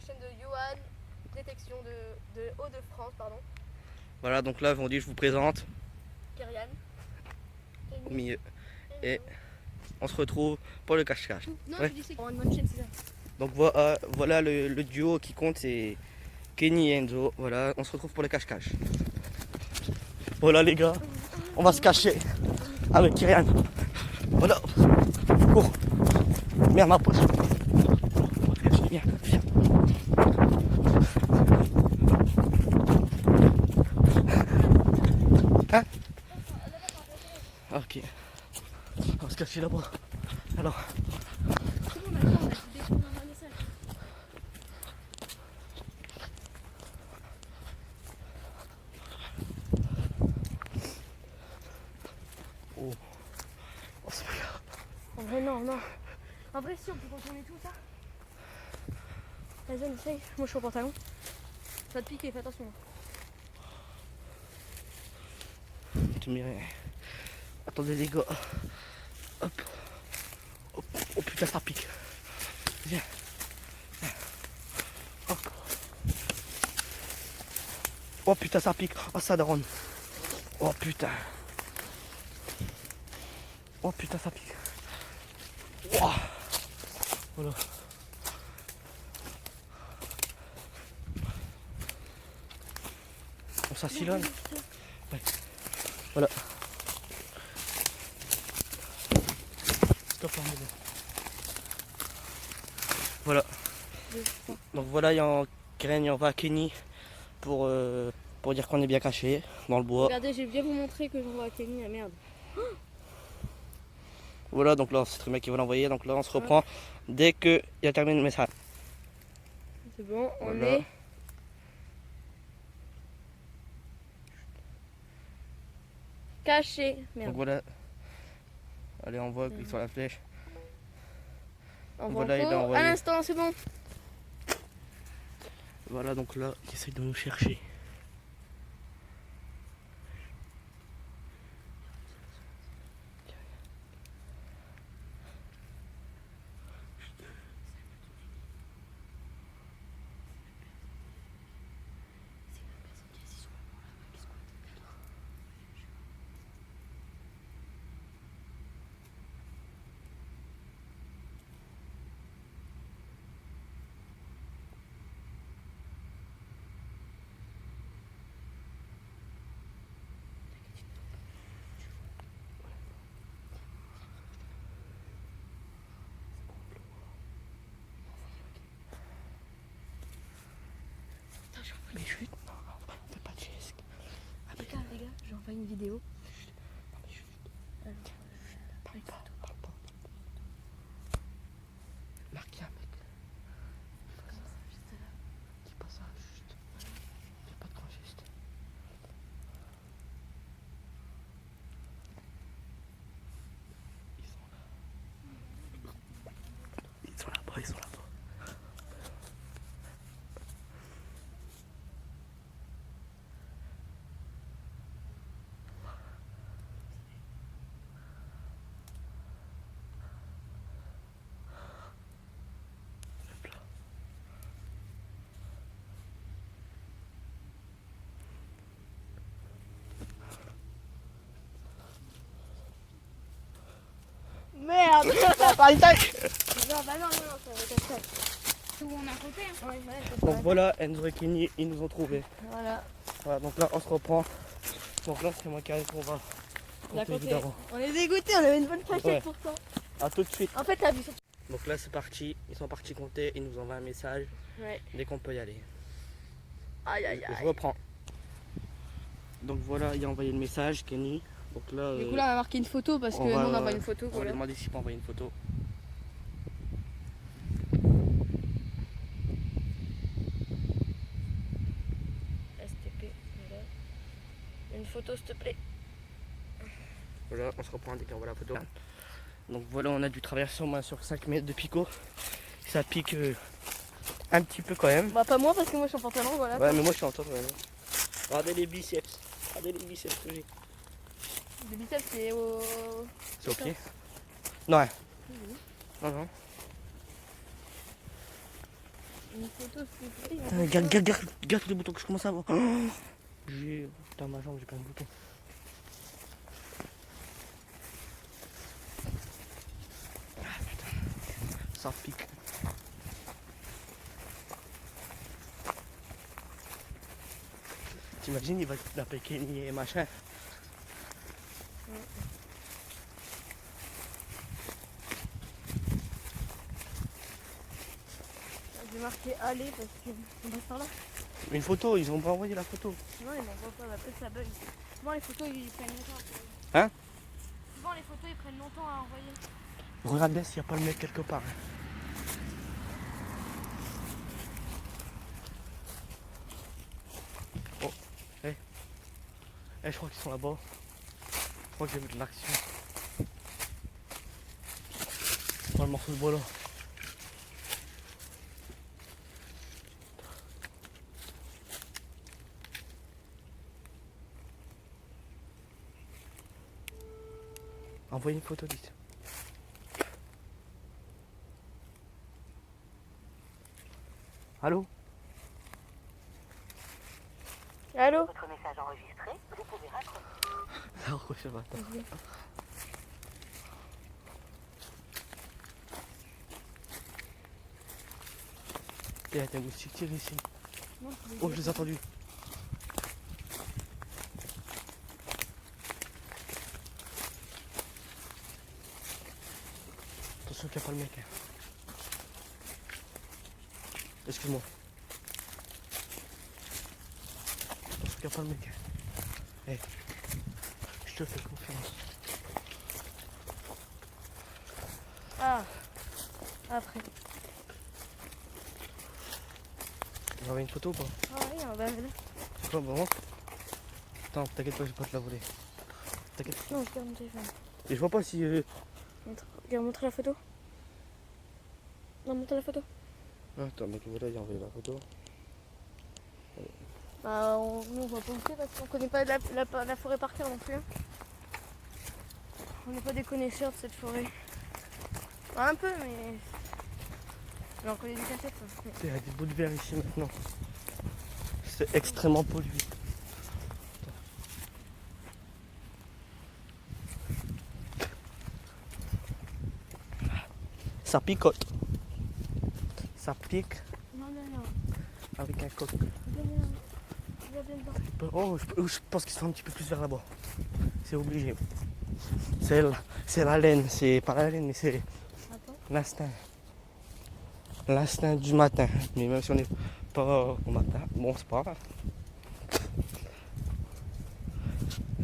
chaîne de Johan Détection de Hauts-de-France, pardon. Voilà, donc là, on dit je vous présente Kyrian. au milieu. Et on se retrouve pour le cache-cache. Non, Ouais. tu dis c'est pour une bonne chaîne, c'est ça. Donc voilà le duo qui compte, c'est Kenny et Enzo. Voilà, on se retrouve pour le cache-cache. Voilà les gars, on va se cacher avec Kyrian. Voilà, cours. Merde, ma poche. Viens, viens. Hein? Ok. On va se cacher là-bas. Alors. C'est bon, maintenant on a dit qu'on envoie un message. Oh. Oh, c'est pas grave. En vrai, non, non. En vrai, si on peut contourner tout ça. Vas-y, on essaye. Moi je suis au pantalon. Ça va te piquer, fais attention. Tu m'irais. Attendez les gars. Hop. Hop. Oh putain, ça pique. Viens. Hop. Oh putain, ça pique. Oh ça daronne. Oh putain. Oh putain, ça pique. Oh. Voilà. On s'assillonne. Ouais. Voilà. Stop, hein, bon. Voilà. Donc voilà, il y a en graine, on va à Kenny pour dire qu'on est bien caché dans le bois. Regardez, j'ai bien vous montrer que j'envoie à Kenny, ah merde. Voilà, donc là c'est très bien qui va l'envoyer. Donc là on se reprend dès qu'il a terminé le message. C'est bon, on Voilà. est. Caché. Donc Merde. voilà. Allez, on voit qu'ils sont la flèche. Envoie Voilà, il a à envoyé. l'instant, c'est bon. Voilà, donc là, il essaye de nous chercher. Mais chut, non, on fait pas de geste. Ah, mais Les gars, j'envoie une vidéo. non, mais chut. Alors, Parle pas, parle pas. Marquez un mec. Dis pas ça, juste. Fais pas de grand geste. Ils sont là. Ils sont là-bas, ils sont là-bas. Hop là. Merde. Allez, tac. Non, bah non, ça va être ça. Tout on a côté. Hein. Ouais, Donc voilà, Enzo et Kenny, ils nous ont trouvés. Voilà. Voilà, donc là, on se reprend. Donc là, c'est moi qui arrive qu'on va compter, évidemment. On est dégoûtés, on avait une bonne cachette Ouais. pour ça. A tout de suite. En fait, la vue sur. Donc là, c'est parti. Ils sont partis compter. Ils nous envoient un message Ouais. dès qu'on peut y aller. Aïe aïe Je aïe. reprends. Donc voilà, il a envoyé le message, Kenny. Donc là, Du coup, là, on a marqué une photo parce que nous, on envoie une photo. On va Voilà. lui demander s'il peut envoyer une photo. STP, voilà. Une photo, s'il te plaît. Voilà, on se reprend dès qu'on voit la photo. Donc voilà, on a dû traverser au moins sur 5 mètres de picot. Ça pique un petit peu quand même. Bah, pas moi parce que moi, je suis en pantalon, voilà. Ouais, mais moi je suis en train de... Regardez les biceps. Regardez les biceps que j'ai. Le biceps, c'est au. C'est au pied? Non. Non, non. Une photo, s'il te plaît. Putain, regarde tous les boutons que je commence à avoir. Oh, putain, ma jambe, j'ai plein de boutons. Ah, putain, ça pique. T'imagines, il va taper Kenny et machin. J'ai marqué aller parce qu'on passe par là. Une photo, ils ont pas envoyé la photo. Non, ils m'envoient pas, après ça bug. Souvent les photos ils prennent longtemps à envoyer. Hein? Souvent les photos ils prennent longtemps à envoyer. Regardez s'il n'y a pas le mec quelque part. Oh, je crois qu'ils sont là-bas. Je crois que j'ai vu de l'action. Dans le morceau de bois là. Envoyez une photo, dites. Allô? Allô? Votre message enregistré, vous pouvez raccrocher. Alors quoi, ça va, attends. Il y a des moustiques tirés ici. Non, Oh, je les ai entendus. Attention qu'il n'y a pas le mec. Hein. Excuse-moi. Attention qu'il n'y a pas le mec. Hein. Je te fais confiance. Ah, après. Vous avez une photo ou pas? Ah oui, on va aller. C'est quoi, bon? Attends, t'inquiète pas, je vais pas te la voler. T'inquiète. Non, je garde mon téléphone. Et je vois pas si... Regarde, montre la photo. Non, montre la photo. Attends, mec, voilà, il a envoyé la photo. Bah, nous on va pas où c'est parce qu'on connaît pas la forêt par cœur non plus. Hein. On n'est pas des connaisseurs de cette forêt. Bah, un peu, mais on connaît des cassettes. Hein. Il y a des bouts de verre ici maintenant. C'est extrêmement pollué. Ça picote. Ça pique Non, non, non. avec un coq. Viens, viens, viens dedans. Oh, je pense qu'ils sont un petit peu plus vers là-bas. C'est obligé. C'est la laine. C'est pas la laine, mais c'est Attends. l'instinct. L'instinct du matin. Mais même si on n'est pas au matin, bon, c'est pas grave.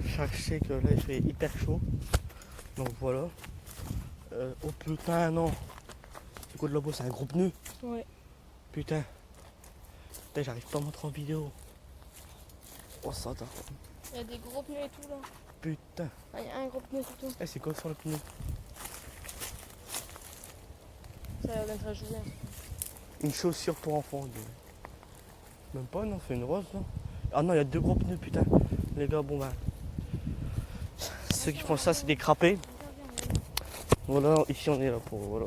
Je sais que là il fait hyper chaud. Donc voilà. Oh putain, non. C'est quoi de là-bas? C'est un gros pneu. Ouais. Putain. Putain, j'arrive pas à montrer en vidéo. Oh ça, attends. Il y a des gros pneus et tout là. Putain. Ah, il y a un gros pneu surtout. Eh, c'est quoi sur le pneu? Ça va mettre à Julien. Une chaussure pour enfants. Même pas, non, c'est une rose, non? Ah non, il y a deux gros pneus, putain. Les gars, bon bah. Ceux qui font ça, c'est des crapés. Voilà, ici on est là pour. Voilà.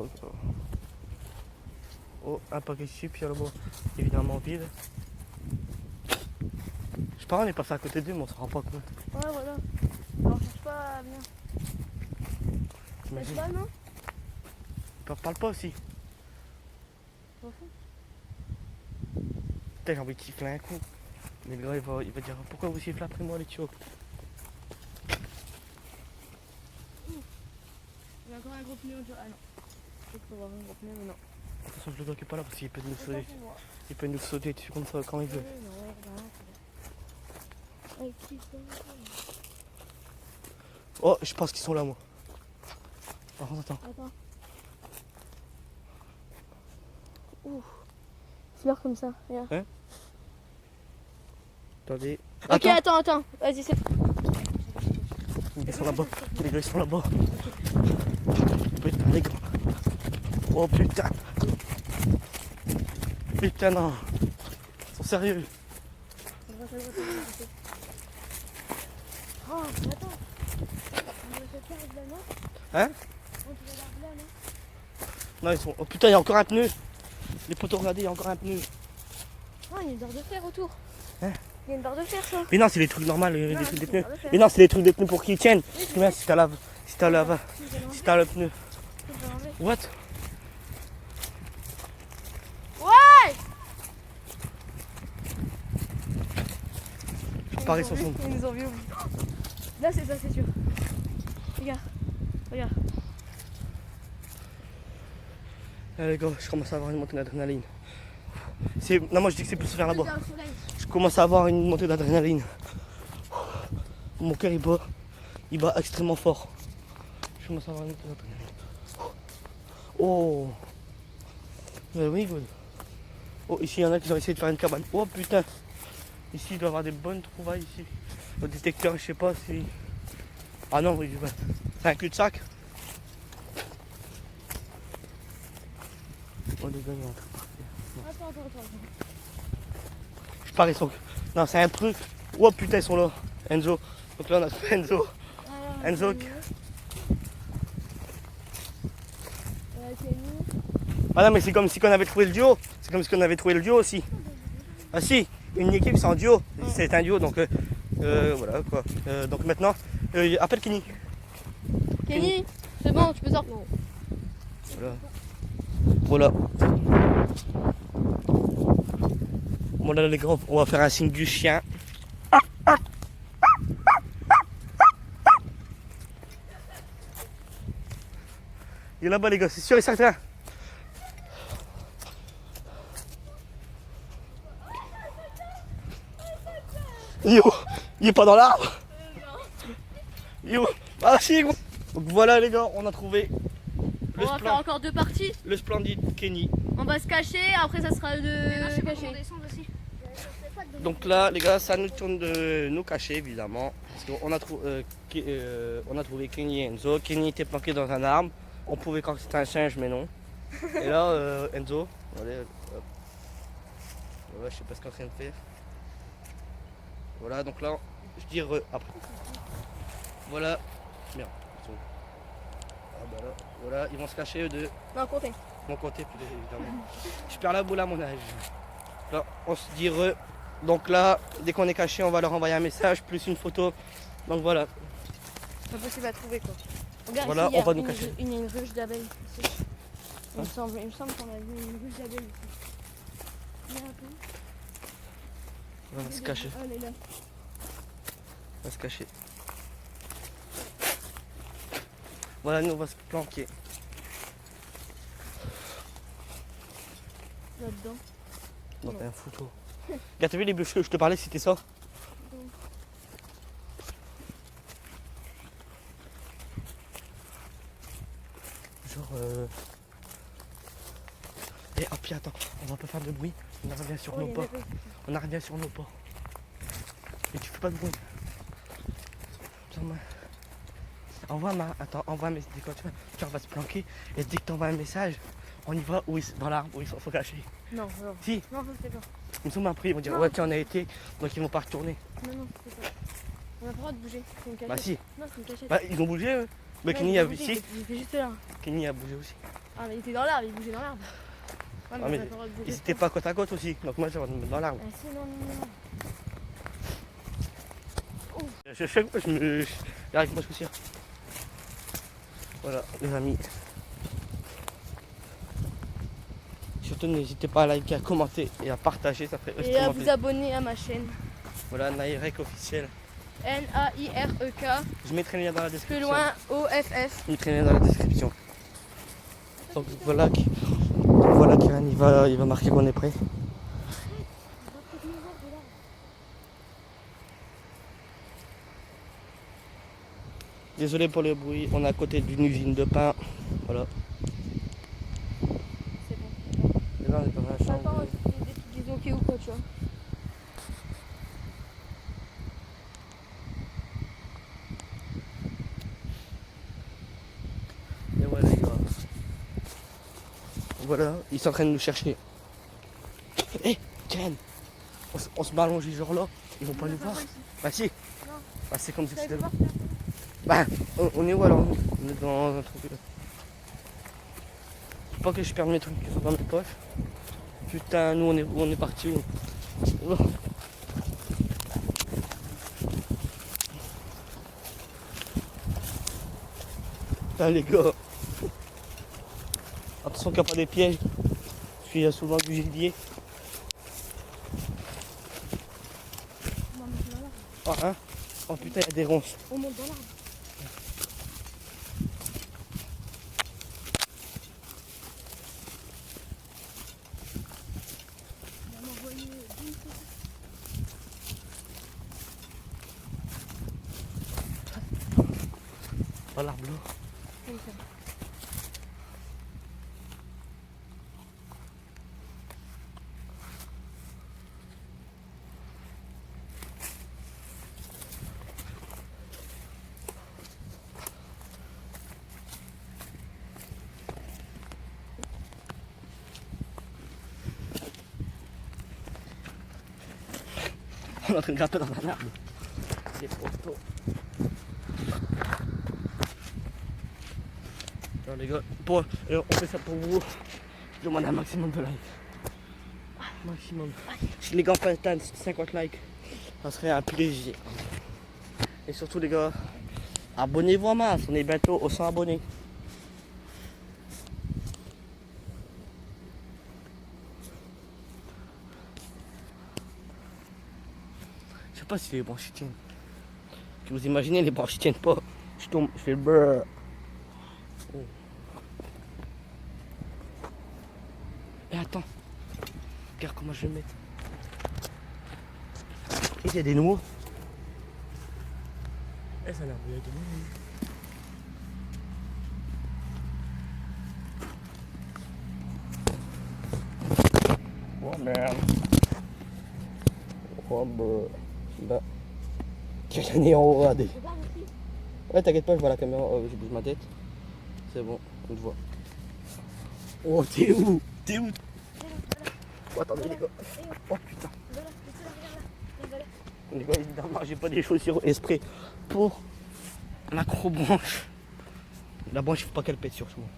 Oh, un paquet de chips, il y a là-bas. Évidemment vide. Je parle, on est passé à côté d'eux, mais on se rend pas compte. Ouais, voilà. On cherche pas à venir. T'imagines? Pas, non? Parle pas aussi. M'en fous. Putain, j'ai envie de siffler un coup. Mais le gars, il va dire pourquoi vous sifflez après moi, les tuyaux? Il y a encore un gros pneu. Ah non. Je peux voir un gros pneu, mais non. Attention, le gars qui est pas là parce qu'il peut nous C'est sauter. pas pour moi. Il peut nous sauter dessus comme ça quand il veut. Avec qui ça? Oh, je pense qu'ils sont là, moi. Par contre, attends. Attends. Ouh. Fleur comme ça, regarde. Attendez. Ok, attends. Vas-y, c'est. Ils sont là-bas. Les gars, ils sont là-bas. Putain, les gars. Oh putain. Putain, non. Ils sont sérieux. Oh, attends. On va se faire là, non? Hein? On peut aller là, non? Non, ils sont. Oh putain, il y a encore un pneu. Les poteaux, regardez, il y a encore un pneu. Ah, il y a une barre de fer autour. Hein? Il y a une barre de fer, ça. Mais non, c'est les trucs normaux, Non, les trucs c'est des une pneus. barre de fer. Mais non, c'est les trucs des pneus pour qu'ils tiennent. Oui, C'est bien si t'as si t'as le pneu. Je vais l'enlever. What? Ouais! Pareil sur son. Ils nous ont vu. Là, c'est ça, c'est sûr. Regarde. Regarde. Ah, les gars, je commence à avoir une montée d'adrénaline. Non, moi je dis que c'est plus vers là-bas. Je commence à avoir une montée d'adrénaline. Mon cœur il bat extrêmement fort. Je commence à avoir une montée d'adrénaline. Oh! Oui, good. Oh, ici il y en a qui ont essayé de faire une cabane. Oh putain! Ici il doit y avoir des bonnes trouvailles ici. Le détecteur, je sais pas si. Ah non, oui, c'est un cul-de-sac. Oh les gars, ils vont partir. Attends. Je pars, ils sont. Non, c'est un truc. Oh putain, ils sont là. Enzo. Donc là, on a trouvé Enzo. Enzo. Ah non, mais c'est comme si on avait trouvé le duo. C'est comme si on avait trouvé le duo aussi. Ah si, une équipe c'est en duo. C'est un duo, donc voilà quoi. Donc maintenant, appelle Kenny. Kenny, c'est bon, tu peux sortir. Voilà. Bon là les gars, on va faire un signe du chien. Il est là-bas les gars, c'est sûr et certain. Yo, il est pas dans l'arbre. Yo, ah si. Donc voilà les gars, on a trouvé On va faire encore 2 parties. le splendide Kenny. On va se cacher, après ça sera de cacher. Donc là les gars, ça nous tourne de nous cacher évidemment. Parce qu'on a, on a trouvé Kenny et Enzo. Kenny était planqué dans un arbre. On pouvait croire que c'était un singe mais non. Et là Enzo, allez, hop. Ouais, je sais pas ce qu'on est en train de faire. Voilà, donc là, je dis après. Voilà. Bien. Ah bah là, voilà, ils vont se cacher eux deux. Non, comptez. Mon côté, plus évidemment. Je perds la boule à mon âge. Là, on se dit re. Donc là, dès qu'on est caché, on va leur envoyer un message, plus une photo. Donc voilà. C'est impossible à trouver quoi. Regarde, Voilà, ici, il y a on va nous cacher. Il y a une ruche d'abeilles ici. Il me semble qu'on a vu une ruche d'abeilles ici. Il y a un peu. On va se cacher. Ah, elle est là. On va se cacher. Voilà, nous on va se planquer. Là-dedans. Donc un photo. Regarde, t'as vu les bûches que je te parlais, c'était ça? Genre Et oh puis attends, on va pas faire de bruit, on revient sur nos pas. On revient sur nos pas. Et tu fais pas de bruit. Attends, envoie un message quand tu vas se planquer et dès que tu envoies un message, on y va dans l'arbre où ils sont cachés. Non, non. Si, Non, je sais pas. ils me semble après, ils vont dire Non. ouais tiens on a été, donc ils vont pas retourner. Non, c'est pas. On a pas le droit de bouger. C'est une cachette. Bah si, Non, c'est une cachette. bah, ils ont bougé eux. Mais Ouais, Kenny il a bougé, si, il était juste là. Kenny a bougé aussi. Ah, mais il était dans l'arbre, il bougeait dans l'arbre. Ouais, Ah, on mais a pas le droit de bouger. ils étaient pas côte à côte aussi, donc moi je vais me mettre dans l'arbre. Ah, si, non. J'arrive pas à chaussure. Voilà les amis. Surtout n'hésitez pas à liker, à commenter et à partager, ça ferait Et à extrêmement vous plaisir. abonner à ma chaîne. Voilà, Nairek officiel. Nairek. Je mettrai le lien dans la Plus description. loin, OFF. Je mettrai le lien dans la description. Donc voilà, Kiran, il va marquer qu'on est prêt. Désolé pour le bruit, on est à côté d'une usine de pain. Voilà. C'est bon. Et là on est dans la chambre. Attends, des trucs disloqués ou quoi, tu vois. Et voilà les gars. Voilà, ils sont en train de nous chercher. Hé, Kiran, on se ballonge genre là, ils vont pas nous voir. Bah si. Bah c'est comme si c'était là. Bah, on est où alors nous? On est dans un truc. Faut pas que je perde mes trucs qui sont dans mes poches. Putain, nous on est parti. Oh. Putain les gars. Attention qu'il n'y a pas des pièges. Je suis souvent du gibier. On va monter dans l'arbre. Oh, hein? Oh putain, il y a des ronces. On monte dans l'arbre. On va m'envoyer d'une fois. Oh l'arbre là. Oui, ça va. On est en train de grimper dans un arbre. C'est trop tôt. Alors les gars, on fait ça pour vous. Je demande un maximum de likes. Maximum. Si les gars on atteindre 50 likes, ça serait un plaisir. Et surtout les gars, abonnez-vous en masse. On est bientôt aux 100 abonnés. Je sais pas si les branches tiennent. Que vous imaginez, les branches tiennent pas. Je tombe, je fais le beurre. Oh. Et attends. Regarde comment je vais le mettre. Et il y a des nouveaux. Et ça a l'air de y avoir des nouveaux. Oh merde. Oh bah. Là. Quel année en haut, regardez. Regarde ici. Ouais, t'inquiète pas, je vois la caméra, je bouge ma tête. C'est bon, on te voit. Oh, t'es où? T'es où? Oh, attendez les gars. Oh putain. Voilà, laissez-la, regarde là. Regarde là. Les gars, évidemment, j'ai pas des chaussures esprit pour l'acrobranche. La branche, il faut pas qu'elle pète sur moi.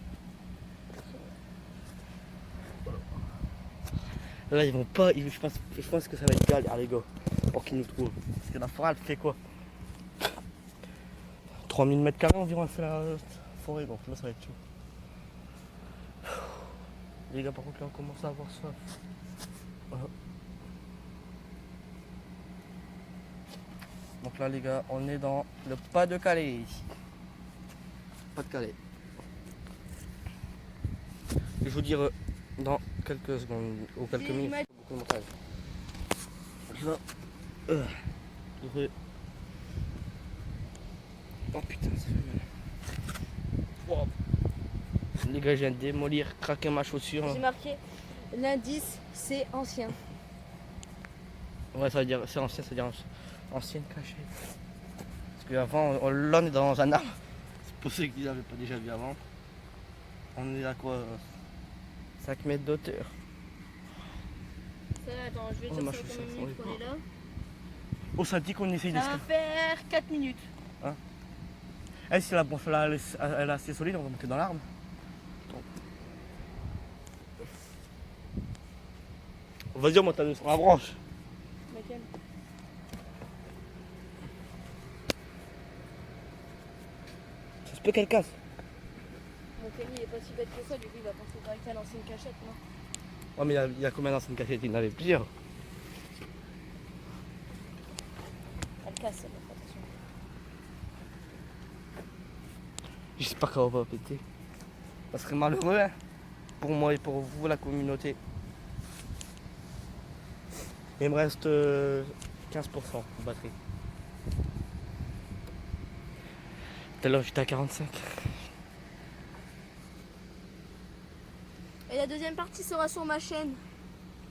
Là, ils vont pas, je pense que ça va être galère, les gars, pour qu'ils nous trouvent. Parce que la forêt, elle fait quoi? 3000 mètres carrés environ, elle fait la forêt, donc là, ça va être chaud. Les gars, par contre, là, on commence à avoir soif. Voilà. Donc là, les gars, on est dans le Pas-de-Calais ici. Pas-de-Calais. Je vous dire dans quelques secondes ou quelques minutes. Beaucoup de montage. Là, oh putain, ça fait mal. Wow. Les gars, je viens de démolir, craquer ma chaussure. J'ai marqué l'indice, c'est ancien. Ouais, ça veut dire, c'est ancien, ça veut dire ancienne cachette. Parce qu'avant, là, on est dans un arbre. C'est pour ceux qui n'avaient pas déjà vu avant. On est à quoi 5 mètres d'auteur. Ça va, attends, je vais Oh, dire ma ça chaussure, combien de minutes on qu'on est là. Oh, ça dit qu'on essaye Ça va d'escalader. faire 4 minutes. Eh, si la branche là, elle est assez solide, on va monter dans l'arbre. Vas-y, on monte sur la branche. Laquelle? Ça se peut qu'elle casse. Mon Kenny il est pas si bête que ça, du coup il va penser direct à lancer une cachette, non? Oh, mais il y a combien d'anciennes cachettes? Il y en avait plusieurs. Elle casse, elle fait attention. J'espère qu'elle va pas péter. Ça serait malheureux, hein, pour moi et pour vous, la communauté. Il me reste 15% de batterie. Tout à l'heure, j'étais à 45. Et la deuxième partie sera sur ma chaîne.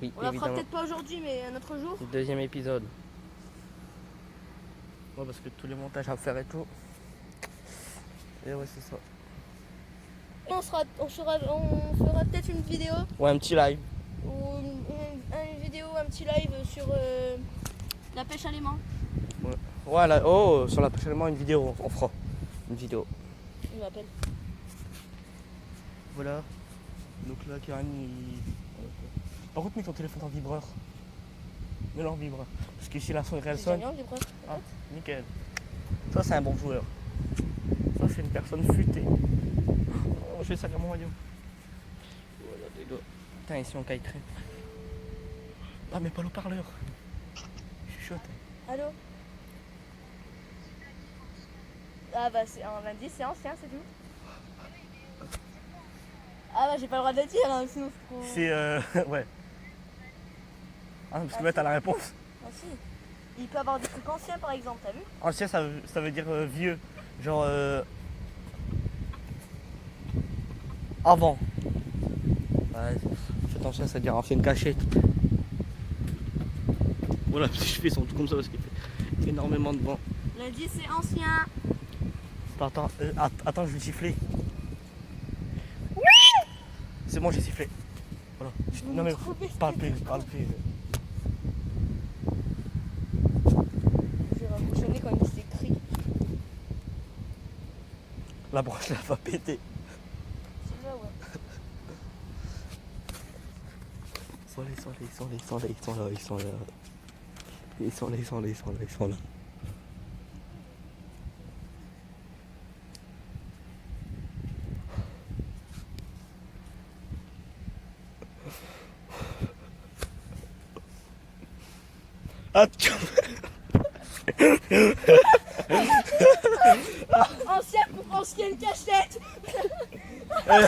Oui, On la fera évidemment. peut-être pas aujourd'hui, mais un autre jour. Le deuxième épisode. Ouais, parce que tous les montages à faire et tout. Et ouais, c'est ça. On fera peut-être une vidéo Ouais, un petit live. ou un petit live sur la pêche à l'aimant. Ouais, là, oh, sur la prochainement une vidéo, on fera une vidéo. Il m'appelle. Voilà. Donc là, Karen, Par contre, mets ton téléphone en vibreur. Mets-le en vibreur. Parce que si la sonnerie elle J'ai sonne. mis en vibreur. Ah, nickel. Ça, c'est un bon joueur. Ça, c'est une personne futée. Oh, je fais ça comme mon radio. Voilà, les gars. Putain, ici on kiterait. Ah, mais pas le parleur. Chuchote. Allô? Ah bah c'est un lundi, c'est ancien, c'est tout. Ah bah j'ai pas le droit de le dire, hein, sinon c'est trop... C'est ouais. Ah, parce que là, t'as la réponse. Ah si. Il peut avoir des trucs anciens par exemple, t'as vu? Ancien, ça veut dire vieux. Genre avant. Ouais, cet ancien, ça veut dire ancienne cachette. Voilà, je fais son tout comme ça parce qu'il fait énormément de vent. Lundi c'est ancien. Attends, je vais siffler. Oui. C'est bon, j'ai sifflé. Voilà. Non mais parle plus. Je vais raccrocher quand il s'écrit. La broche là va péter. C'est là, ouais. Ils sont là. Ah, Ancien pour ancienne cachette. Bah,